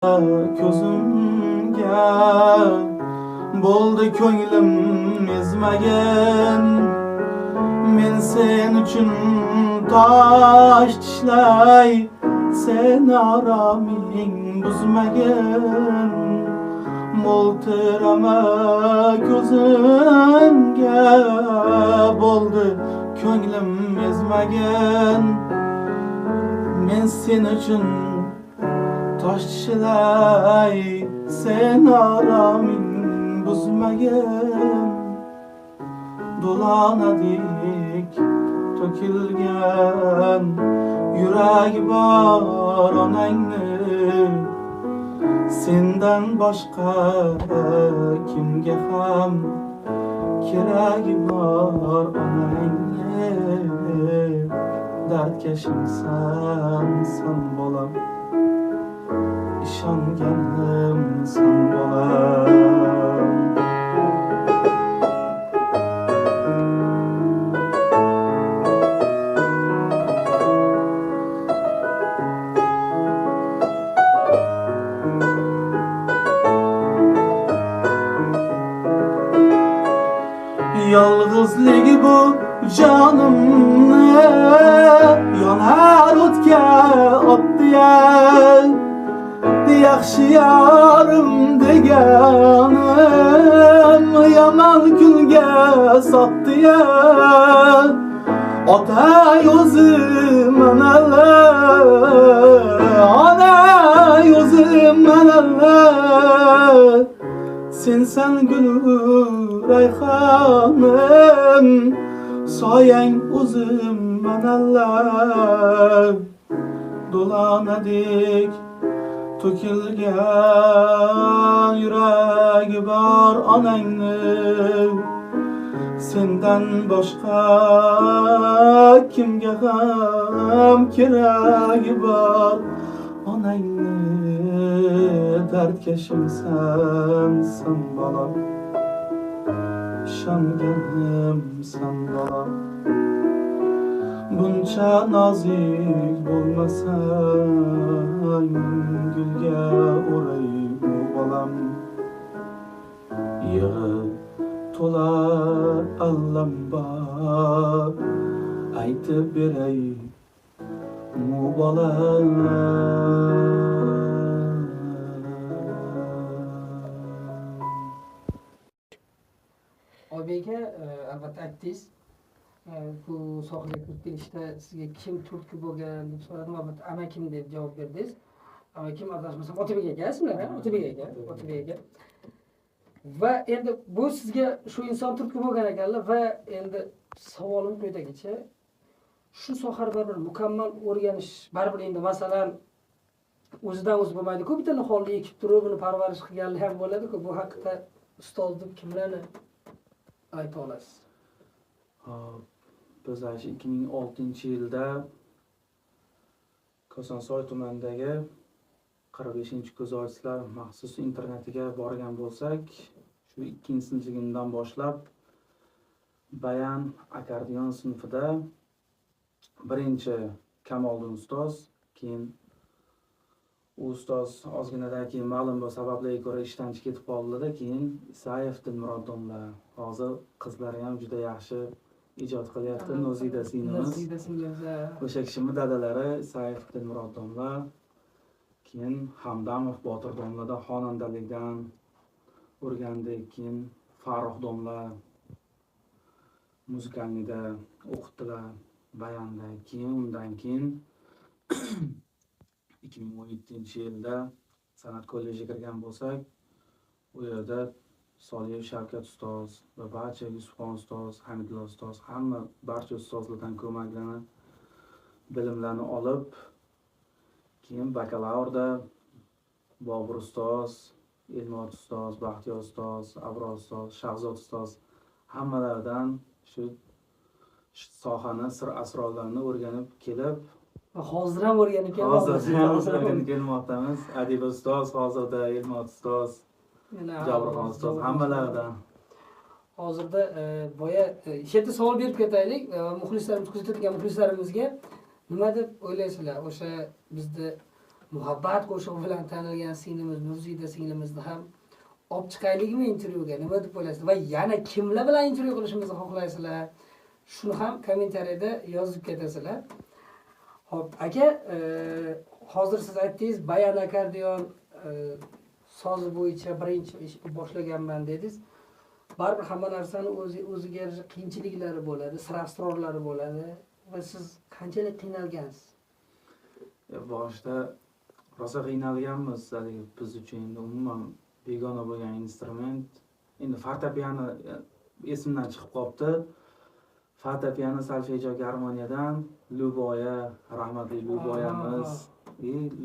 Ko'zimga bo'ldi ko'nglim ezmagan. Men sen uchun tosh tishlay, sen oroming buzmagan. Mo'ltirama ko'zimga bo'ldi ko'nglim ezmagan. Men sen uchun tosh tishlay, sen oroming buzmagan. Do'lonadik to'kilgan yuragi bor onangni, sendan boshqa kimga ham keragi bor onangni. Dardkashimsan sen bolam, ishonganim sen bolam. Yolg'izlik bu jonimni yonar o'tga otdi-ya. Yaxshi yorim deganim yomon kunga sotdi-ya. Otay o'zim manalar, onay o'zim manalar. Sensan gulu rayhonim, soyang o'zim manalar. Do'lonadik to'kilgan yuragi bor onangni, sendan boshqa kimga ham keragi bor onangni. Dardkashimsan sen bolam, ishonganim sen bolam. Buncha nozik bo'lmasang, gulga o'rayib bolam. Yig'ib to'lar allam bor, aytib beray mu bolam. Oybeka, albatta aytdingiz. Bu sohaga kirib kelishda sizga kim turtki bo'lgan deb so'radim. Albatta amakim deb javob berdingiz. Amakim adashmasam Otabek aka ismlar, Otabek aka. Va endi bu sizga shu inson turtki bo'lgan ekanlar va endi savolim quyidagicha. Shu sohani bir mukammal o'rganish baribir endi masalan o'zidan o'zi bo'lmaydi-ku, bitta niholni ekib turib uni parvarish qilganlar ham bo'ladi-ku. Bu haqida ustoz deb kimlarni ayta olasiz? Biz 2006-yilda Kosonsoy tumanidagi 45-ko'zojlar maxsus internatiga borgan bo'lsak, shu 2-sinfligimdan boshlab bayan akordeon sinfida birinchi Kamoliddin ustoz, keyin u ustoz ozginadan keyin ma'lum bir sabablarga ko'ra ishdan ketib qoldi-da, keyin Isayev Dilmurod domla. Hozir qizlari ham juda yaxshi ijod qilyapti. Nozida singlimiz. O'sha kishimning dadalari Isayev Dilmurod domla, keyin Hamdamov Botir domlada xonandalikdan o'rgandik, keyin Farruh domla muzikalnida o'qitdilar, bayanda. Keyin undan keyin 2017-yilda san'at kollejiga kirgan bo'lsak, u yerda Soliyev Shavkat ustoz va barcha Yusufxon ustoz, Hamidullo ustoz, hamma barcha ustozlardan ko'maklanib bilimlarni olib, keyin bakalavrda Bobur ustoz, Elmot ustoz, Baxtiyor ustoz, Abror ustoz, Shahzod ustoz hammalaridan shu sohani sir asrorlarini o'rganib kelib, hozir ham o'rganib kelmoqdamiz. Adib ustoz, hozirda Elmot ustoz, Jabrxon ustoz hammalaridan. Hozirda boya yerda savol berib ketaylik. Muxlislarimiz, kuzatadigan muxlislarimizga nima deb o'ylaysizlar? O'sha bizda muhabbat qo'shig'i bilan tanilgan singlimiz Nurzida singlimizni ham olib chiqaylikmi intervyuga, nima deb o'ylaysiz? Va yana kimlar bilan intervyu qilishimizni xohlaysizlar? Shuni ham kommentariyada yozib ketasizlar. Hop, aka, hozir siz aytdingiz, bayan akordeon so'zi bo'yicha birinchi ish boshlaganman dedingiz. Baribir hamma narsani o'ziga yarasha qiyinchiliklari bo'ladi, sir-asrorlari bo'ladi va siz qanchalik qiynalgansiz? Boshida rosa qiynalganmiz. Biz uchun endi umuman begona bo'lgan instrument. Endi fortepiano esimdan chiqib qolibdi. Fortepiano, solfejo, garmoniyadan Luboya, rahmatli Luboyamiz,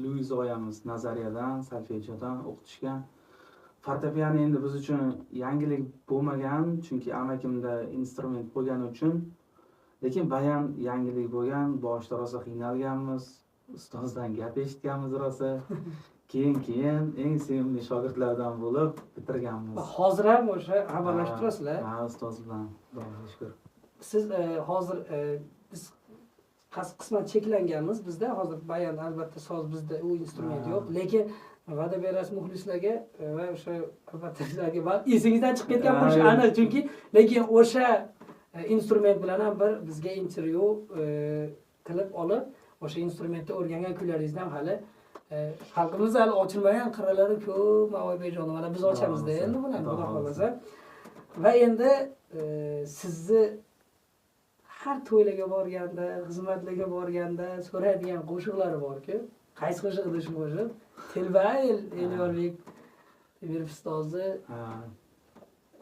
Luizoyamiz nazariyadan, solfejodan o'qitishgan. Fortepiano endi biz uchun yangilik bo'lmagan, chunki amakimda instrument bo'lgani uchun. Lekin bayan yangilik bo'lgan, boshida rosa qiynalganmiz. Ustozdan gap eshitganmiz rosa. Keyin eng sevimli shogirdlardan bo'lib bitirganmiz. Hozir ham o'sha xabarlashib turasizlar? Ha, ustoz bilan, Xudoga shukr. Siz hozir biz qisman cheklanganmiz. Bizda hozir bayan albatta so'z bizda u instrument yo'q, lekin va'da berasiz muxlislarga va o'sha albatta sizlarga esingizdan chiqib ketgan bo'lishi aniq, chunki lekin o'sha instrument bilan ham bir bizga intervyu qilib olib, o'sha instrumentni o'rgangan kunlaringizda ham hali xalqimiz hali ochilmagan qirralari ko'p, Mavoybejon, mana biz ochamiz-da endi buni, Xudo xolasa. Va endi sizni har to'ylarga borganda, xizmatlarga borganda so'raydigan qo'shiqlari bor-ku. Qaysi qo'shiq edi shu qo'shiq? Telba Elyorbek Temirov ustozi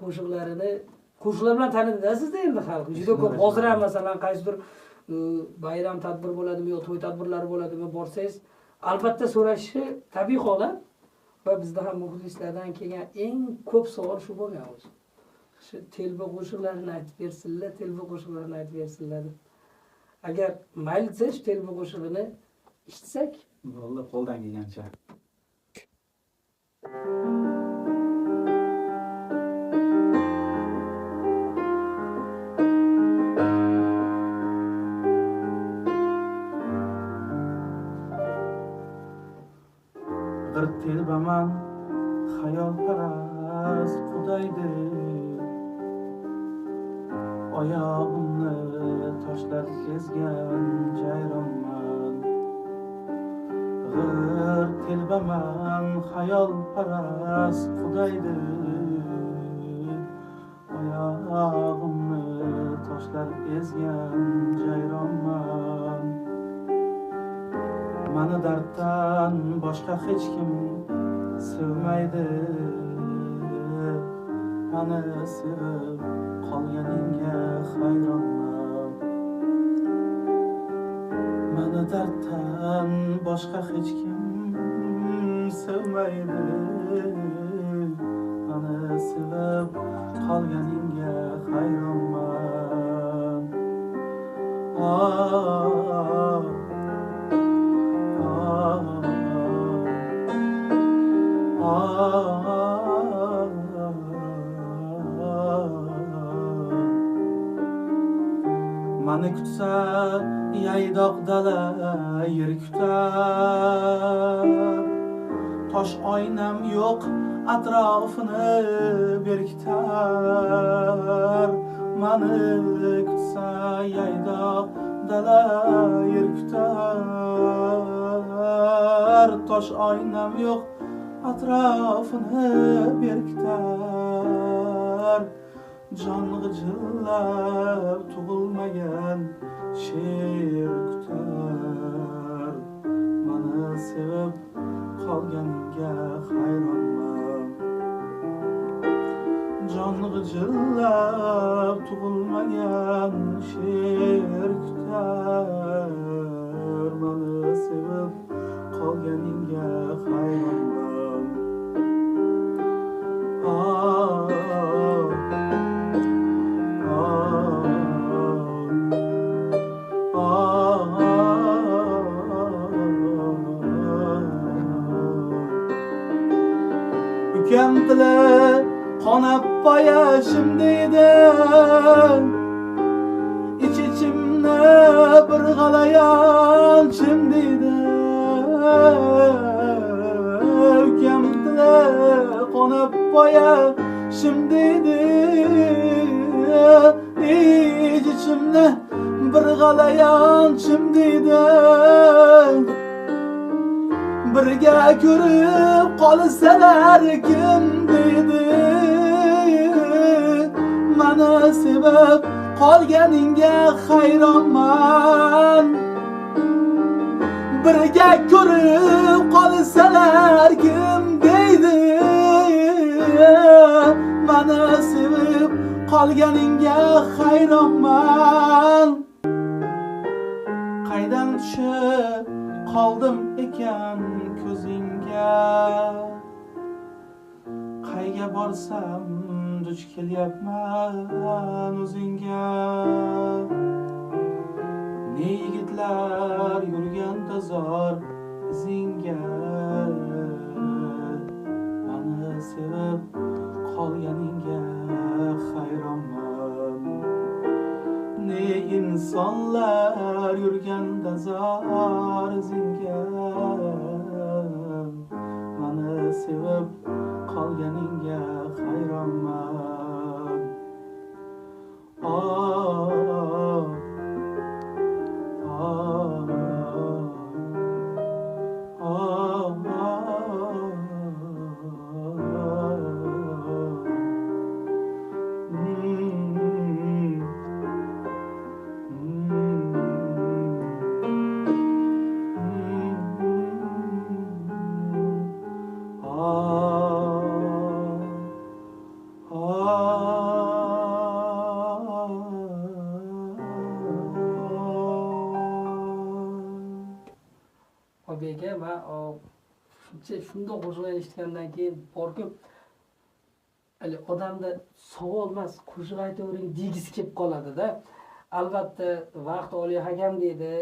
qo'shiqlarini qo'shiqlar bilan tanidi-da sizda endi xalq. Juda ko'p. Hozir ham masalan qaysidir bayram tadbir bo'ladimi yo to'y tadbirlari bo'ladimi borsangiz, albatta so'rashi tabiiy holat va bizda ham muxlislardan kelgan eng ko'p savol shu bo'lgan o'zi. Shu telba qo'shiqlarini aytib bersinlar, telba qo'shiqlarini aytib bersinlar. Agar mayli desa shu telba qo'shig'ini eshitsak, bo'ldi, qo'ldan kelgancha. Bir telbaman xayolparast qudaydi, oyog'imni toshlar kezgan jayronman. Bir telbaman xayolparast qudaydi, oyog'imni toshlar ezgan jayronman. Mani darddan boshqa hech kim sevmaydi, mani sevib qolganingga hayronman. Mani darddan boshqa hech kim sevmaydi, mani sevib qolganingga hayronman. Mani kutsa yaydoq dala yer kutar, tosh oynam yo'q atrofini berkitar. Mani kutsa yaydoq dala yer kutar, tosh oynam yo'q atrofini berkitar. Jon g'ijillab tug'ilmagan sher kutar, mani sevib qolganiga hayronman. Jon g'ijillab tug'ilmagan sher kutar, mani sevib qolganingga hayronman. Ukam tili qonab qo'yashim deydi, ich-ichimni bir g'alayon chim deydi. şimdi içimde bir galayan şimdi birga ko'rib qolsalar kim deydi mani sevib qolganingga hayronman birga ko'rib qolsalar kim deydi mani sevib qolganingga hayronman qaydan tushib qoldim ekan ko'zingga qayga borsam duch kelyapman o'zingga ne yigitlar yurganda zor izingga mani sevib qolganingga hayronman ne insonlar yurganda zor izingga mani sevib qolganingga hayronman Oybeka va shundoq qo'shiq eshitgandan keyin borib odamda savol emas qo'shiq aytavering degisi kelib qoladida. Albatta vaqt oliy hakam deydi.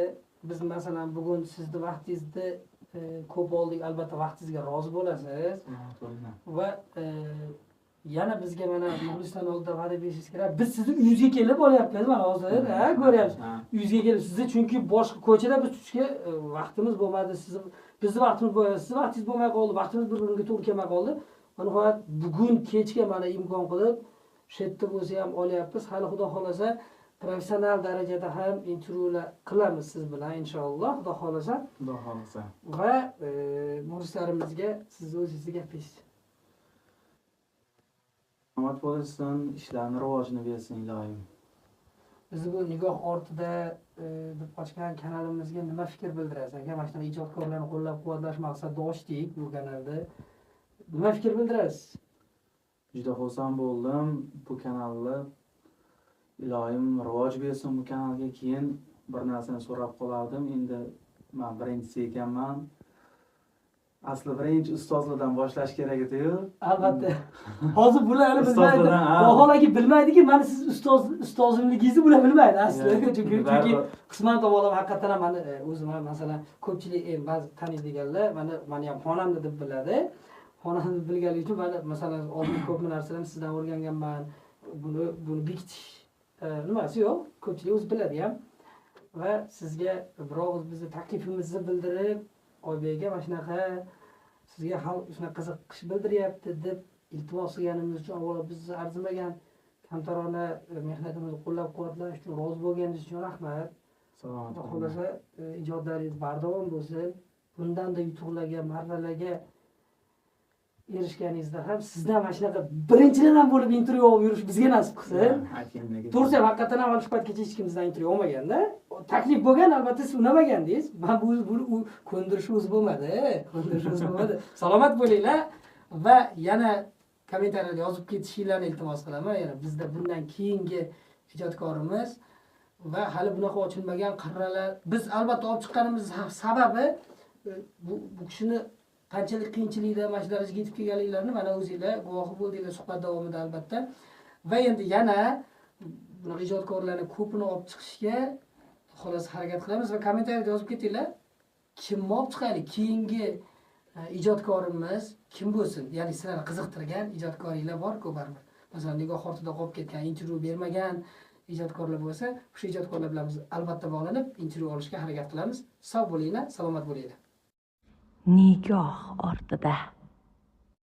Biz masalan bugun sizni vaqtingizni ko'p oldik, albatta vaqtingizga rozi bo'lasiz. Va yana bizga mana muxlislar oldida va'da berishingiz kerak. Biz sizni uyingizga kelib olyapmiz mana hozir, ko'ryapsiz. Uyingizga kelib sizni chunki boshqa ko'chada biz tutishga vaqtimiz bo'lmadi. Bizni vaqtimiz bo'lmadi, sizni vaqtingiz bo'lmay qoldi, vaqtimiz bir-biriga to'g'ri kelmay qoldi. Nihoyat bugun kechga mana imkon qilib shu yerda bo'lsa ham olyapmiz. Hali xudo xolasa professional darajada ham intervyular qilamiz siz bilan inshaalloh, xudo xolasa. Xudo xolasa. Va muxlislarimizga siz o'zingizga gapingiz. Omad bo'lsin, ishlarni rivojini bersin ilohim. Biz bu nigoh ortida deb ochgan kanalimizga nima fikr bildirasiz? Agar mana shunday ijodkorlarni qo'llab-quvvatlash maqsadida ochdik bu kanalda. Nima fikr bildirasiz? Juda xursand bo'ldim bu kanalni. Ilohim rivoj bersin bu kanalga. Keyin bir narsani so'rab qolardim. Endi men birinchisi ekanman. Asli birinchi ustozlardan boshlash kerak edi-yu. Albatta. Hozir bularni bilmaydi. Vaholanki bilmaydiki, mana siz ustozimligingizni bular bilmaydi asli. Chunki qisman tomonlama haqiqatan ham meni o'zim ham masalan ko'pchilik ba'zi taniydiganlar meni ham xonamda deb biladi. Xonamda bilganligi uchun mana masalan oldin ko'p narsalarni sizdan o'rganganman. Buni bekitish nimasi yo'q, ko'pchilik o'zi biladi ham. Va sizga biroz bizni taklifimizni bildirib Oybekga mana shunaqa sizga xalq shunaqa qiziqish bildiryapti deb iltimos qilganimiz uchun avvalo bizni arzimagan kamtarona mehnatimizni qo'llab-quvvatlash uchun rozi bo'lganingiz uchun rahmat. Salomat bo'ling. Xulasa ijodlaringiz bardavom bo'lsin. Bundan-da yutuqlarga, marralarga erishganingizda ham sizdan mana shunaqa birinchilardan bo'lib intervyu olib yurish bizga nasib qilsin. To'g'risi ham haqiqatan ham shu paytgacha hech kim bizdan intervyu olmaganda. Taklif bo'lgan, albatta siz unamagandingiz. Men bu ko'ndirish o'zi bo'lmadi. Salomat bo'linglar va yana kommentariyada yozib ketishinglarni iltimos qilaman. Yana bizda bundan keyingi ijodkorimiz va hali bunaqa ochilmagan qirralar biz albatta olib chiqqanimiz sababi bu kishini qanchalik qiyinchilikda mana shu darajaga yetib kelganliklarini mana o'zingizlar guvohi bo'ldinglar suhbat davomida albatta. Va endi yana bunaqa ijodkorlarni ko'pini olib chiqishga xolos harakat qilamiz va kommentariyada yozib ketinglar. Kimni olib chiqaylik? Keyingi ijodkorimiz kim bo'lsin? Ya'ni sizlarni qiziqtirgan ijodkoringlar bor-ku baribir. Masalan, nigoh ortida qolib ketgan, intervyu bermagan ijodkorlar bo'lsa, o'sha ijodkorlar bilan biz albatta bog'lanib, intervyu olishga harakat qilamiz. Sog' bo'linglar, salomat bo'linglar. Nigoh ortida